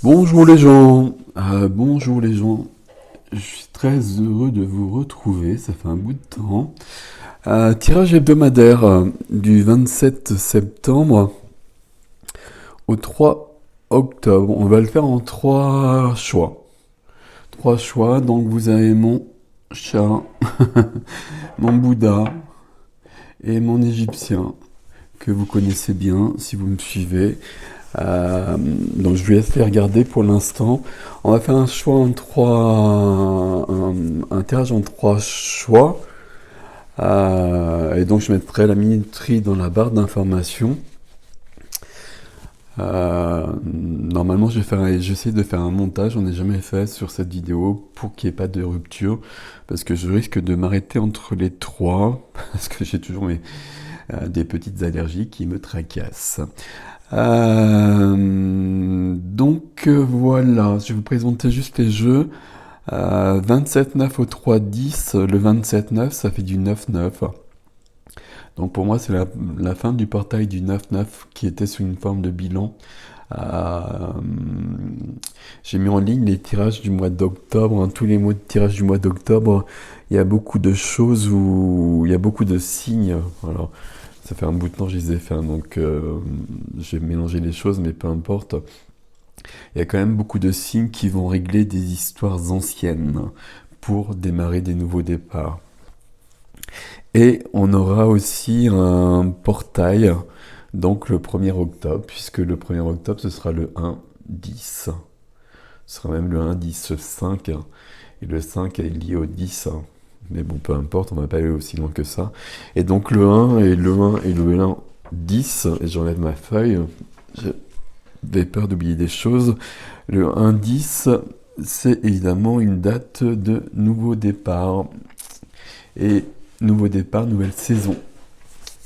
Bonjour les gens, bonjour les gens, je suis très heureux de vous retrouver, ça fait un bout de temps. Tirage hebdomadaire du 27 septembre au 3 octobre, on va le faire en trois choix. Trois choix, donc vous avez mon chat, mon Bouddha et mon Égyptien, que vous connaissez bien si vous me suivez. Donc je vais laisse les regarder pour l'instant. On va faire un choix en trois, un tirage en trois choix. Et donc je mettrai la minuterie dans la barre d'information. Normalement j'essaie de faire un montage, on n'est jamais fait sur cette vidéo pour qu'il n'y ait pas de rupture, parce que je risque de m'arrêter entre les trois, parce que j'ai toujours des petites allergies qui me tracassent. Voilà, je vais vous présenter juste les jeux. 27-9 au 3-10, le 27-9 ça fait du 9-9. Donc pour moi c'est la fin du portail du 9-9 qui était sous une forme de bilan. Euh, j'ai mis en ligne les tirages du mois d'octobre, hein. Tous les mois de tirage du mois d'octobre, il y a beaucoup de choses où il y a beaucoup de signes. Voilà. Ça fait un bout de temps que je les ai fait, hein, donc j'ai mélangé les choses, mais peu importe. Il y a quand même beaucoup de signes qui vont régler des histoires anciennes pour démarrer des nouveaux départs. Et on aura aussi un portail, donc le 1er octobre, puisque le 1er octobre ce sera le 1-10. Ce sera même le 1-10-5, et le 5 est lié au 10. Mais bon, peu importe, on va pas aller aussi loin que ça. Et donc le 1 et le 1 et le 1, 10, et j'enlève ma feuille, j'avais peur d'oublier des choses. Le 1-10, c'est évidemment une date de nouveau départ. Et nouveau départ, nouvelle saison.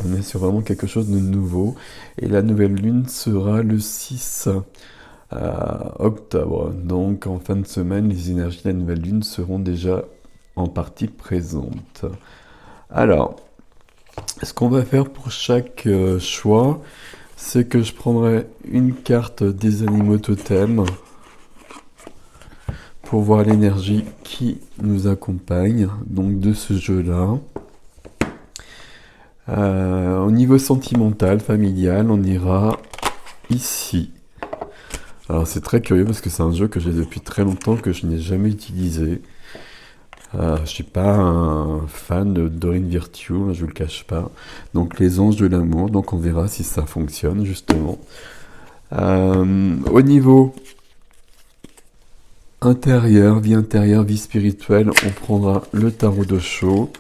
On est sur vraiment quelque chose de nouveau. Et la nouvelle lune sera le 6 octobre. Donc en fin de semaine, les énergies de la nouvelle lune seront déjà en partie présentes. Alors, ce qu'on va faire pour chaque choix, c'est que je prendrai une carte des animaux totems pour voir l'énergie qui nous accompagne, donc de ce jeu-là. Au niveau sentimental, familial, on ira ici. Alors c'est très curieux parce que c'est un jeu que j'ai depuis très longtemps que je n'ai jamais utilisé. Je suis pas un fan de Dorine Virtue, hein, je vous le cache pas. Donc les anges de l'amour, donc on verra si ça fonctionne justement. Au niveau intérieure, vie spirituelle, on prendra le tarot de Sho.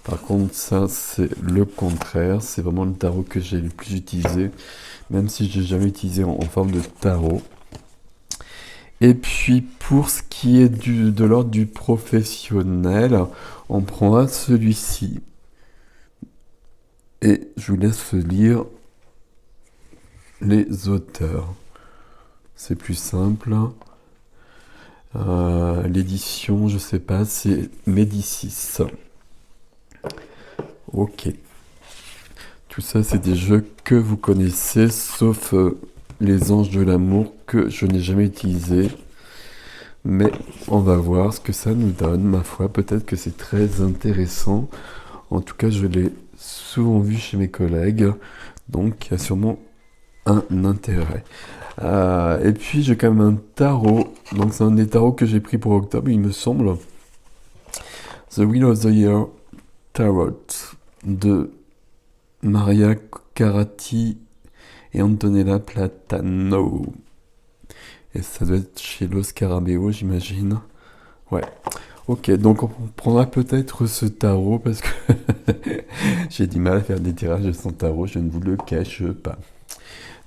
Par contre, ça, c'est le contraire. C'est vraiment le tarot que j'ai le plus utilisé, même si je l'ai jamais utilisé en forme de tarot. Et puis, pour ce qui est de l'ordre du professionnel, on prendra celui-ci. Et je vous laisse lire les auteurs. C'est plus simple. L'édition, je sais pas, c'est Médicis. Ok. Tout ça, c'est des jeux que vous connaissez, sauf les anges de l'amour que je n'ai jamais utilisé. Mais on va voir ce que ça nous donne. Ma foi, peut-être que c'est très intéressant. En tout cas, je l'ai souvent vu chez mes collègues. Donc, il y a sûrement un intérêt. Et puis, j'ai quand même un tarot. Donc, c'est un des tarots que j'ai pris pour octobre, il me semble. The Wheel of the Year Tarot de Maria Carati et Antonella Platano. Et ça doit être chez Los Scarabeo, j'imagine. Ouais. Ok, donc on prendra peut-être ce tarot parce que j'ai du mal à faire des tirages de son tarot, je ne vous le cache pas.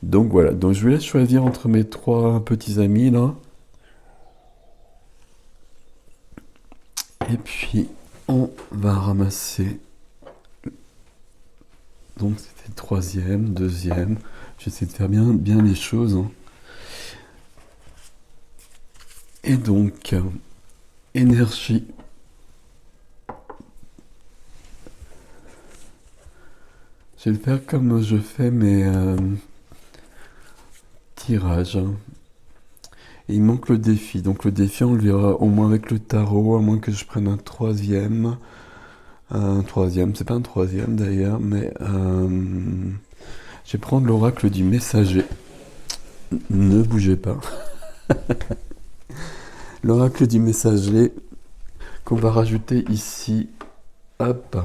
Donc voilà, donc je vous laisse choisir entre mes trois petits amis là. Et puis on va ramasser. Donc c'était le troisième, deuxième. J'essaie de faire bien les choses, hein. Et donc, énergie. Je vais le faire comme je fais mes tirages. Et il manque le défi. Donc le défi, on le verra au moins avec le tarot, à moins que je prenne un troisième. Un troisième, c'est pas un troisième d'ailleurs, mais je vais prendre l'oracle du messager. Ne bougez pas. L'oracle du messager qu'on va rajouter ici, hop,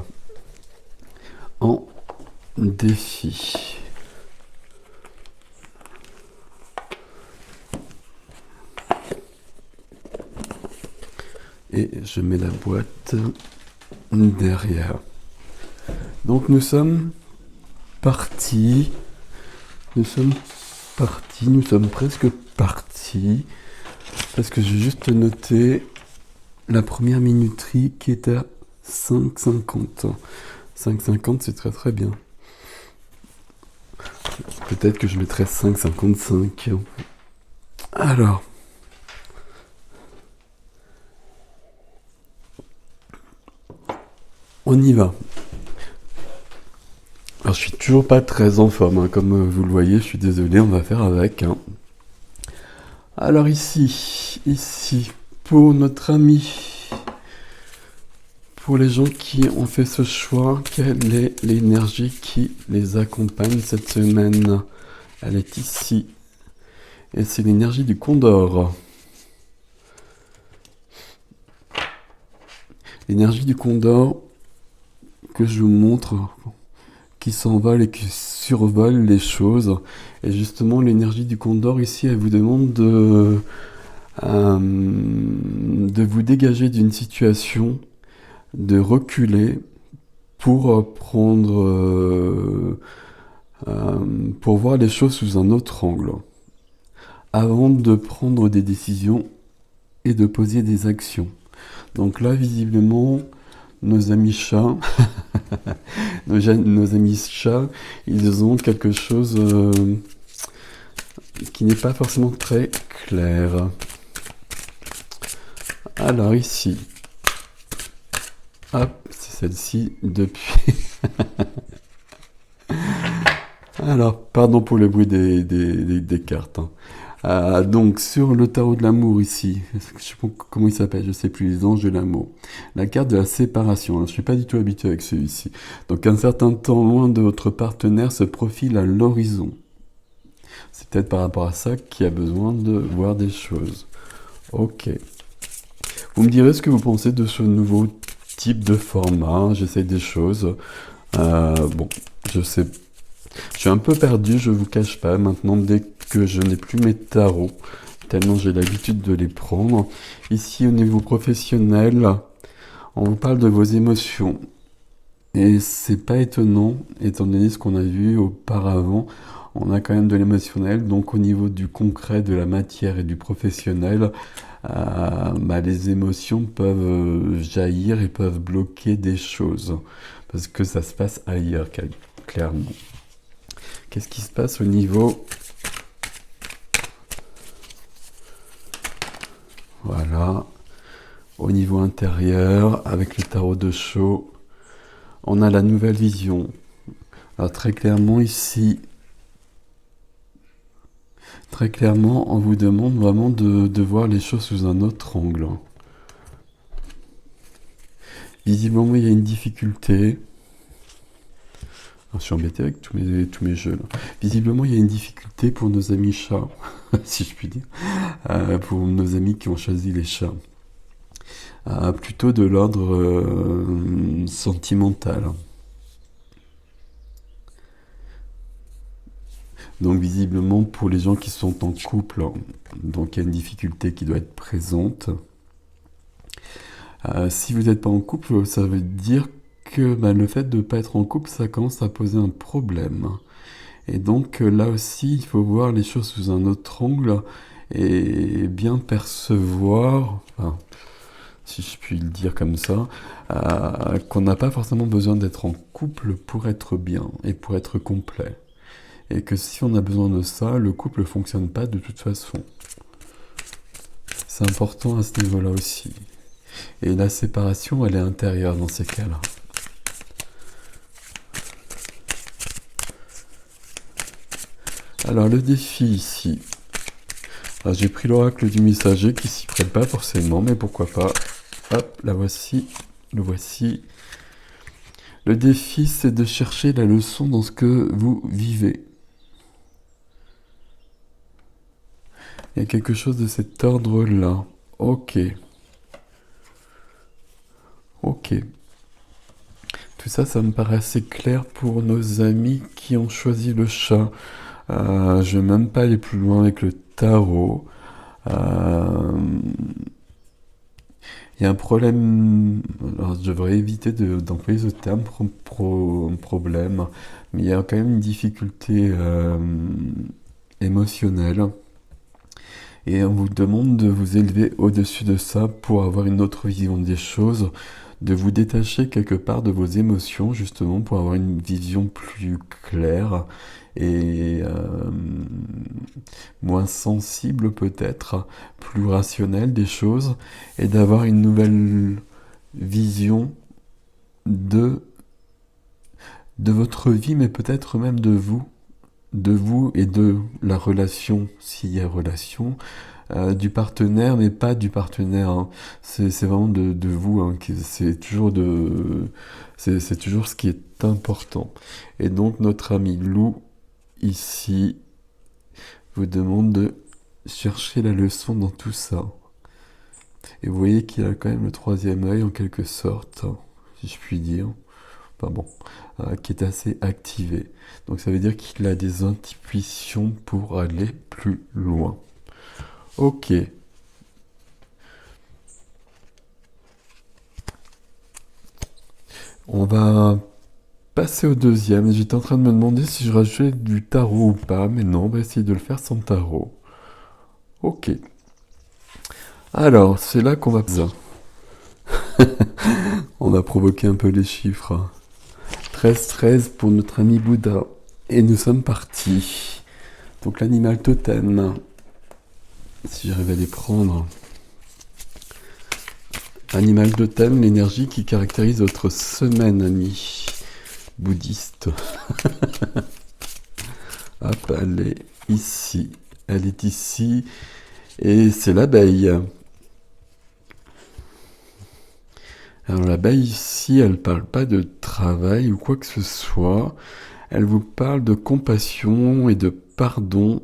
en défi. Et je mets la boîte derrière. Donc nous sommes partis. Nous sommes presque partis. Parce que j'ai juste noté la première minuterie qui est à 5,50. 5,50 c'est très très bien. Peut-être que je mettrai 5,55. Alors. On y va. Alors je suis toujours pas très en forme, hein. Comme vous le voyez, je suis désolé, on va faire avec. Hein. Alors ici, pour notre ami, pour les gens qui ont fait ce choix, quelle est l'énergie qui les accompagne cette semaine? Elle est ici. Et c'est l'énergie du Condor. L'énergie du Condor que je vous montre, qui s'envole et qui survole les choses. Et justement, l'énergie du Condor ici, elle vous demande de vous dégager d'une situation, de reculer pour pour voir les choses sous un autre angle, avant de prendre des décisions et de poser des actions. Donc là, visiblement, nos amis chats, nos amis chats, ils ont quelque chose qui n'est pas forcément très clair. Alors ici, hop, c'est celle-ci depuis. Alors, pardon pour le bruit des cartes. Hein. Donc, sur le tarot de l'amour ici, je sais pas comment il s'appelle, je sais plus, les anges de l'amour. La carte de la séparation, alors, je suis pas du tout habitué avec celui-ci. Donc, un certain temps loin de votre partenaire se profile à l'horizon. C'est peut-être par rapport à ça qu'il y a besoin de voir des choses. Ok. Vous me direz ce que vous pensez de ce nouveau type de format. J'essaie des choses. Bon, je sais. Je suis un peu perdu, je vous cache pas. Maintenant, dès que je n'ai plus mes tarots, tellement j'ai l'habitude de les prendre. Ici, au niveau professionnel, on vous parle de vos émotions. Et c'est pas étonnant, étant donné ce qu'on a vu auparavant. On a quand même de l'émotionnel, donc au niveau du concret, de la matière et du professionnel, les émotions peuvent jaillir et peuvent bloquer des choses. Parce que ça se passe ailleurs, clairement. Qu'est-ce qui se passe au niveau... Voilà. Au niveau intérieur, avec le tarot de Sceaux, on a la nouvelle vision. Alors très clairement ici, on vous demande vraiment de voir les choses sous un autre angle. Visiblement, il y a une difficulté. Alors, je suis embêté avec tous mes jeux. Là. Visiblement, il y a une difficulté pour nos amis chats, si je puis dire, pour nos amis qui ont choisi les chats. Plutôt de l'ordre sentimental. Donc visiblement pour les gens qui sont en couple, donc il y a une difficulté qui doit être présente. Si vous n'êtes pas en couple, ça veut dire que le fait de ne pas être en couple, ça commence à poser un problème. Et donc là aussi, il faut voir les choses sous un autre angle et bien percevoir, si je puis le dire comme ça, qu'on n'a pas forcément besoin d'être en couple pour être bien et pour être complet. Et que si on a besoin de ça, le couple ne fonctionne pas de toute façon. C'est important à ce niveau-là aussi. Et la séparation, elle est intérieure dans ces cas-là. Alors le défi ici. Alors, j'ai pris l'oracle du messager qui s'y prête pas forcément, mais pourquoi pas. Hop, la voici. Le voici. Le défi, c'est de chercher la leçon dans ce que vous vivez. Il y a quelque chose de cet ordre-là. Ok. Ok. Tout ça, ça me paraît assez clair pour nos amis qui ont choisi le chat. Je vais même pas aller plus loin avec le tarot. Euh, Il y a un problème. Alors, je devrais éviter d'employer ce terme problème, mais il y a quand même une difficulté émotionnelle. Et on vous demande de vous élever au-dessus de ça pour avoir une autre vision des choses, de vous détacher quelque part de vos émotions, justement, pour avoir une vision plus claire et moins sensible peut-être, plus rationnelle des choses, et d'avoir une nouvelle vision de, de votre vie, mais peut-être même de vous et de la relation, s'il y a relation, du partenaire, mais pas du partenaire, hein. C'est vraiment de vous, hein, c'est toujours ce qui est important. Et donc notre ami Lou, ici, vous demande de chercher la leçon dans tout ça. Et vous voyez qu'il a quand même le troisième œil, en quelque sorte, si je puis dire. Enfin bon, qui est assez activé. Donc ça veut dire qu'il a des intuitions pour aller plus loin. Ok. On va passer au deuxième. J'étais en train de me demander si je rajoutais du tarot ou pas, mais non, on va essayer de le faire sans tarot. Ok. Alors, c'est là qu'on va... On va provoquer un peu les chiffres. 13-13 pour notre ami Bouddha. Et nous sommes partis. Donc l'animal totem. Si j'arrive à les prendre. Animal totem, l'énergie qui caractérise votre semaine, ami bouddhiste. Hop, elle est ici. Elle est ici. Et c'est l'abeille. Alors l'abeille ici, elle parle pas de travail ou quoi que ce soit. Elle vous parle de compassion et de pardon.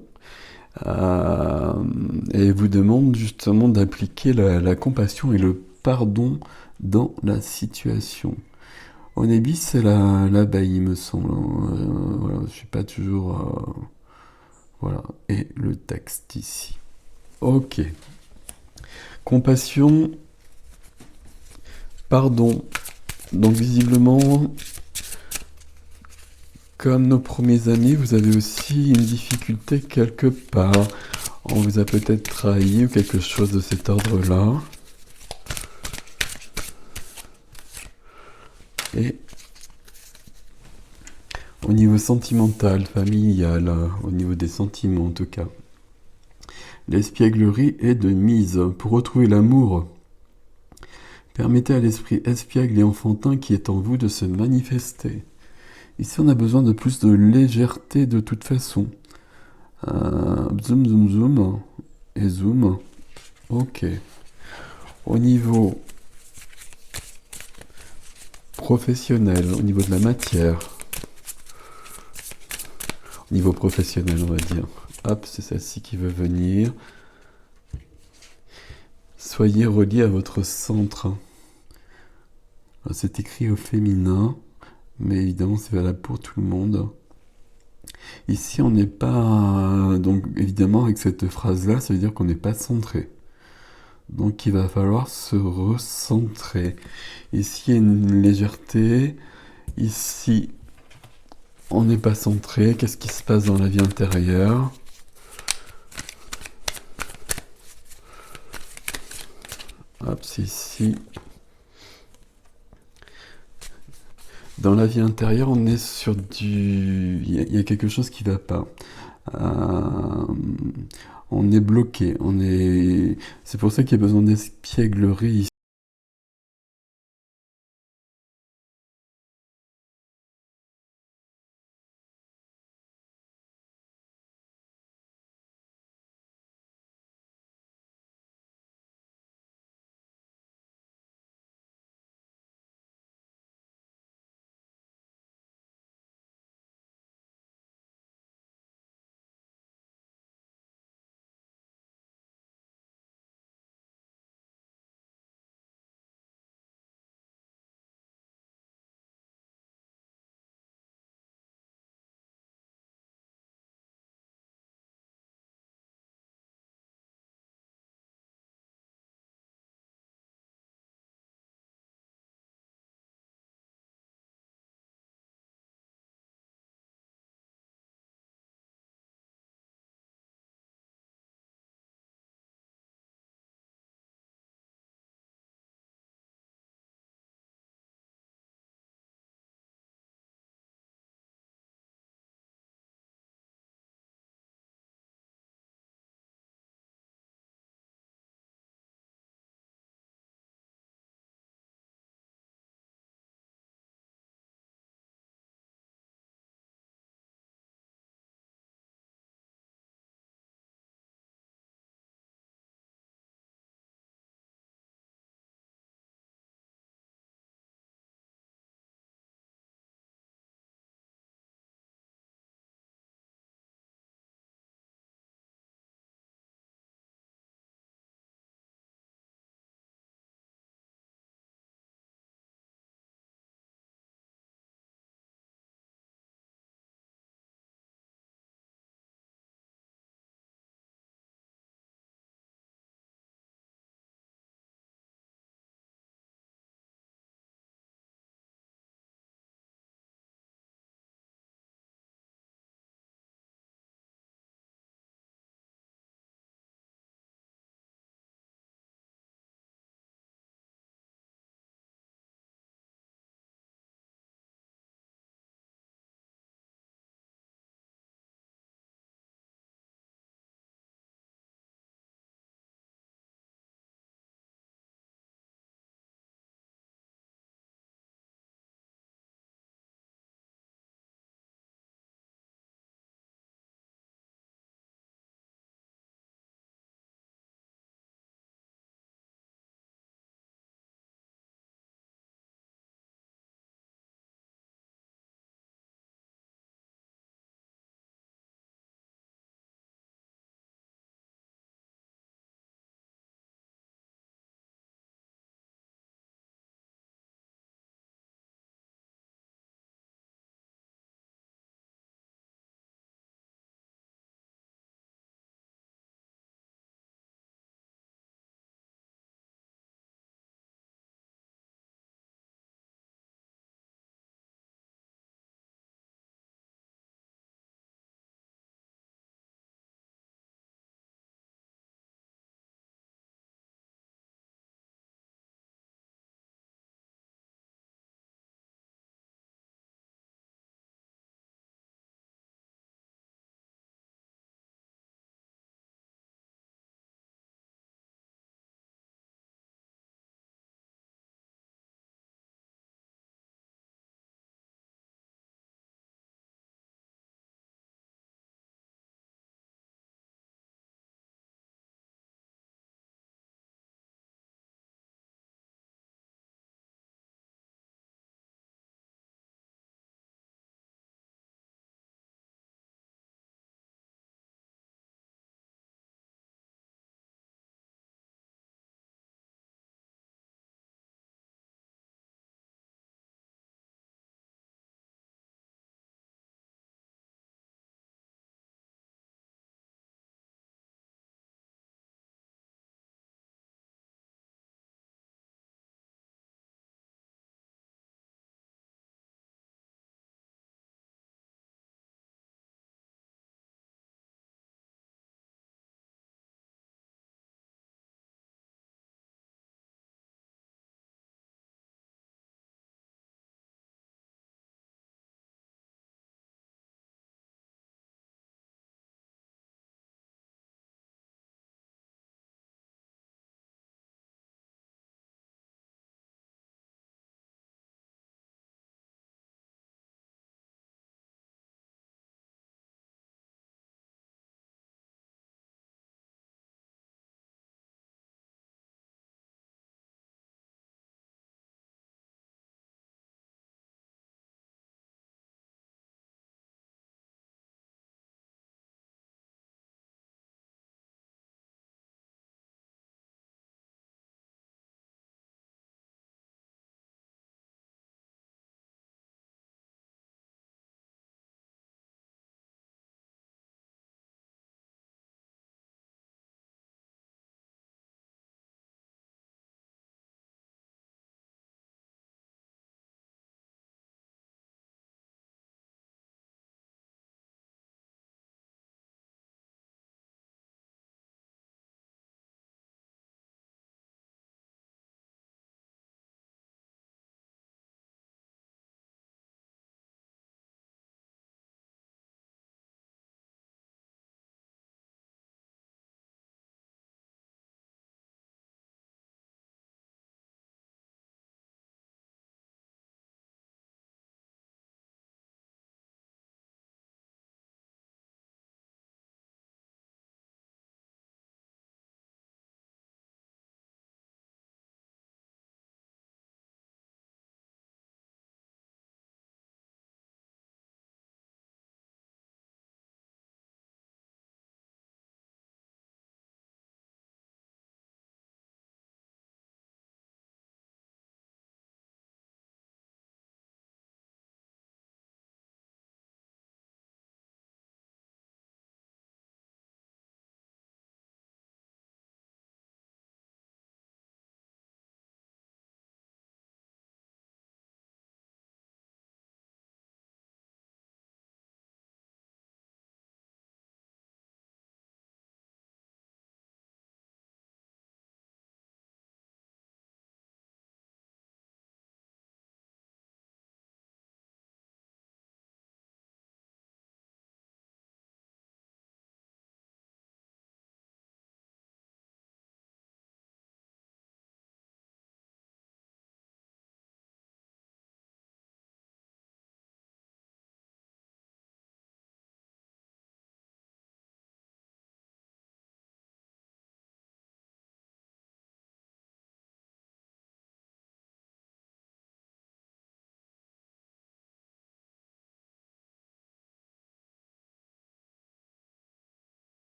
Et vous demande justement d'appliquer la compassion et le pardon dans la situation. Onébis, c'est l'abeille, il me semble. Voilà, je suis pas toujours... voilà. Et le texte ici. Ok. Compassion, pardon. Donc visiblement, comme nos premiers amis, vous avez aussi une difficulté quelque part. On vous a peut-être trahi ou quelque chose de cet ordre-là. Et au niveau sentimental, familial, au niveau des sentiments en tout cas, l'espièglerie est de mise. Pour retrouver l'amour, permettez à l'esprit espiègle et enfantin qui est en vous de se manifester. Ici, on a besoin de plus de légèreté de toute façon. Zoom, zoom, zoom. Et zoom. Ok. Au niveau professionnel, au niveau de la matière. Au niveau professionnel, on va dire. Hop, c'est celle-ci qui veut venir. Soyez reliés à votre centre. C'est écrit au féminin, mais évidemment c'est valable pour tout le monde. Ici on n'est pas... Donc évidemment avec cette phrase-là, ça veut dire qu'on n'est pas centré. Donc il va falloir se recentrer. Ici il y a une légèreté. Ici on n'est pas centré. Qu'est-ce qui se passe dans la vie intérieure ? Hop, c'est ici. Dans la vie intérieure, on est sur du... Il y a quelque chose qui ne va pas. On est bloqué. C'est pour ça qu'il y a besoin d'espièglerie